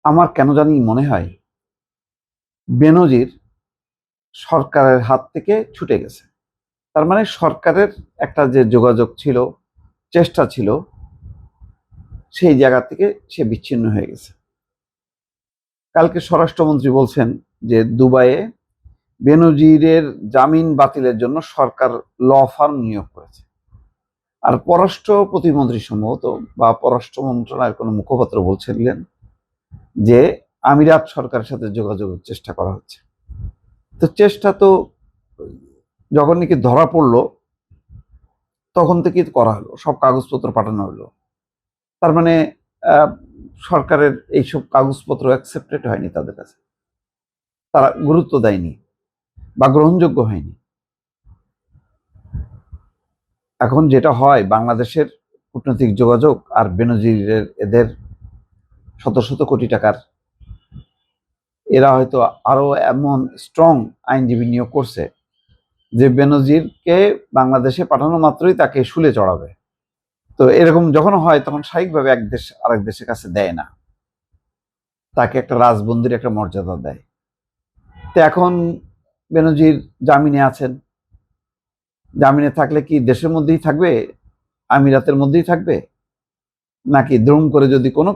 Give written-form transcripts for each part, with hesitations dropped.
আমার কেন জানি মনে হয় বেনজির সরকারের হাত থেকে ছুটে গেছে। তার মানে সরকারের একটা যে যোগাযোগ ছিল, চেষ্টা ছিল, সেই জায়গা থেকে সে বিচ্ছিন্ন হয়ে গেছে। কালকে স্বরাষ্ট্রমন্ত্রী বলছেন যে দুবাইয়ে বেনজিরের জামিন বাতিলের জন্য সরকার ল ফার্ম নিয়োগ করেছে। আর পররাষ্ট্র প্রতিমন্ত্রী সম্ভবত বা পররাষ্ট্র মন্ত্রণালয়ের কোনো মুখপাত্র বলছিলেন যে আমিরাত সরকারের সাথে যোগাযোগের চেষ্টা করা হচ্ছে। তো চেষ্টা তো যখন নাকি ধরা পড়লো তখন থেকেই করা হলো, সব কাগজপত্র পাঠানো হলো। তার মানে আহ, সরকারের এইসব কাগজপত্র অ্যাকসেপ্টেড হয়নি, তাদের কাছে তারা গুরুত্ব দেয়নি বা গ্রহণযোগ্য হয়নি। এখন যেটা হয়, বাংলাদেশের কূটনৈতিক যোগাযোগ আর বেনজিরের এদের শত শত কোটি টাকার, এরা হয়তো আরো এমন স্ট্রং আইনজীবী নিয়োগ করছে যে বেনজিরকে বাংলাদেশে পাঠানো মাত্রই তাকে শুলে চড়াবে। তো এরকম যখন হয় তখন স্বাভাবিকভাবে এক দেশ আরেক দেশের কাছে দেয় না, তাকে একটা রাজবন্দির একটা মর্যাদা দেয়। তো এখন বেনজির জামিনে আছেন। জামিনে থাকলে কি দেশের মধ্যেই থাকবে, আমিরাতের মধ্যেই থাকবে, নাকি দ্রুম করে যদি কোনো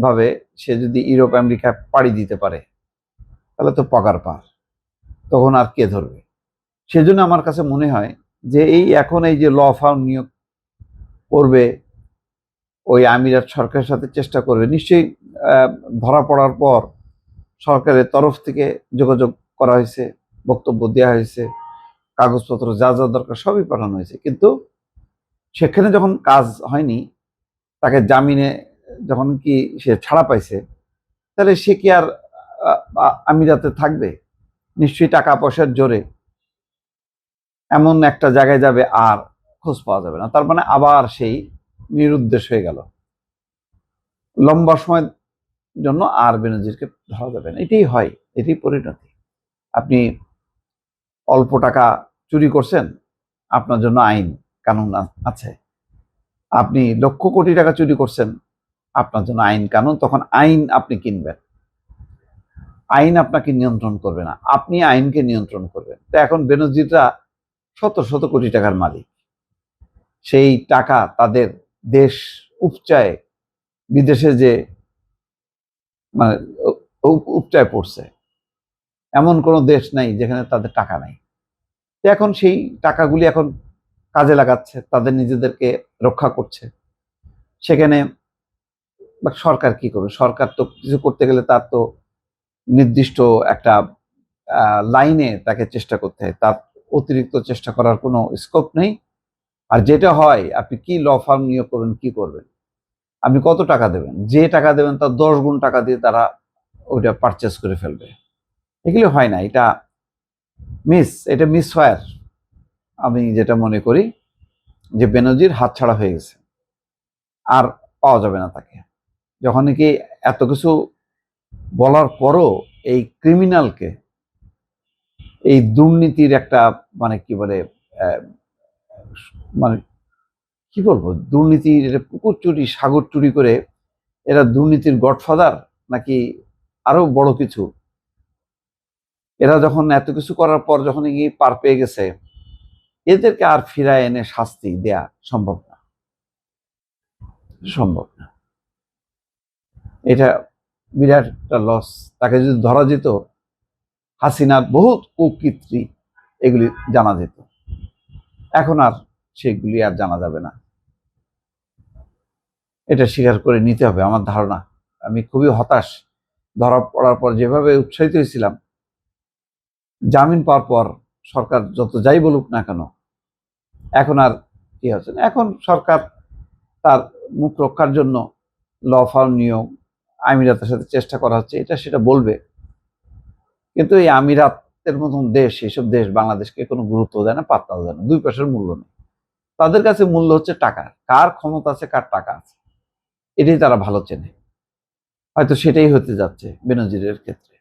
ভাবে সে যদি ইউরোপ আমেরিকা পাড়ি দিতে পারে তাহলে তো পগার পার, তখন আর কে ধরবে? সেজন্য আমার কাছে মনে হয় যে এখন এই যে ল ফার্ম নিয়োগ করবে, ওই আমিরাত সরকারের সাথে চেষ্টা করবে নিশ্চয়ই। ধরা পড়ার পর সরকারের তরফ থেকে যোগাযোগ করা হয়েছে, বক্তব্য দেওয়া হয়েছে, কাগজপত্র যা যা দরকার সবই পাঠানো হয়েছে, কিন্তু সেখানে যখন কাজ হয়নি, তাকে জামিনে যখন কি সে ছাড়া পাইছে, তাহলে সে কি আর আমিরাতে থাকবে? নিশ্চয়ই টাকা পয়সার জোরে এমন একটা জায়গায় যাবে আর খোঁজ পাওয়া যাবে না। তার মানে আবার সেই নিরুদ্দেশ হয়ে গেল, লম্বা সময়ের জন্য আর বেনজিরকে ধরা যাবে না। এটাই হয়, এটাই পরিণতি। আপনি অল্প টাকা চুরি করছেন, আপনার জন্য আইন কানুন আছে। আপনি লক্ষ কোটি টাকা চুরি করছেন, আপনার জন্য আইন কানুন, তখন আইন আপনি কিনবেন। আইন আপনাকে নিয়ন্ত্রণ করবে না, আপনি আইনকে নিয়ন্ত্রণ করবেন। তো এখন বেনজিররা শত শত কোটি টাকার মালিক। সেই টাকা তাদের দেশ উপচায়, বিদেশে যে মানে উপচায় পড়ছে, এমন কোনো দেশ নাই যেখানে তাদের টাকা নাই। এখন সেই টাকাগুলি এখন কাজে লাগাচ্ছে, তাদের নিজেদেরকে রক্ষা করছে। সেখানে সরকার কি করবে? সরকার তো কিছু করতে গেলে তার তো নির্দিষ্ট একটা লাইনে তাকে চেষ্টা করতে হয়, তার অতিরিক্ত চেষ্টা করার কোনো স্কোপ নেই। আর যেটা হয়, আপনি কি ল ফার্ম নিয়োগ করবেন, কি করবেন, আপনি কত টাকা দেবেন, যে টাকা দেবেন তার 10 গুণ টাকা দিয়ে তারা ওইটা পারচেস করে ফেলবে। এগুলো হয় না, এটা মিস ফায়ার। আমি যেটা মনে করি যে বেনজির হাতছাড়া হয়ে গেছে, আর পাওয়া যাবে না তাকে। যখন নাকি এত কিছু বলার পরও এই ক্রিমিনালকে, এই দুর্নীতির একটা মানে কি বলে মানে কি বলবো, দুর্নীতির পুকুর চুরি সাগর চুরি করে এরা দুর্নীতির গডফাদার নাকি আরো বড় কিছু। এরা যখন এত কিছু করার পর যখন গিয়ে পার পেয়ে গেছে, এদেরকে আর ফিরায় এনে শাস্তি দেয়া সম্ভব না, সম্ভব না। এটা বিরাট একটা লস। তাকে যদি ধরা যেত, হাসিনার বহুত কুকীর্তি এগুলি জানা যেত। এখন আর সেগুলি আর জানা যাবে না, এটা স্বীকার করে নিতে হবে আমার ধারণা। আমি খুবই হতাশ। ধরা পড়ার পর যেভাবে উৎসাহিত হয়েছিলাম, জামিন পাওয়ার পর সরকার যত যাই বলুক না কেন, এখন আর কি হচ্ছে না। এখন সরকার তার মুখ রক্ষার জন্য ল ফার্ম নিয়োগ, আমিরাতের সাথে চেষ্টা করা হচ্ছে, এটা সেটা বলবে। কিন্তু এই আমিরাতের মতন দেশ, এইসব দেশ বাংলাদেশকে কোনো গুরুত্ব দেয় না, পাত্তাও দেয় না, 2 পয়সার মূল্য নেই। তাদের কাছে মূল্য হচ্ছে টাকা, কার ক্ষমতা আছে, কার টাকা আছে, এটাই তারা ভালো চেনে। হয়তো সেটাই হতে যাচ্ছে বেনজিরের ক্ষেত্রে।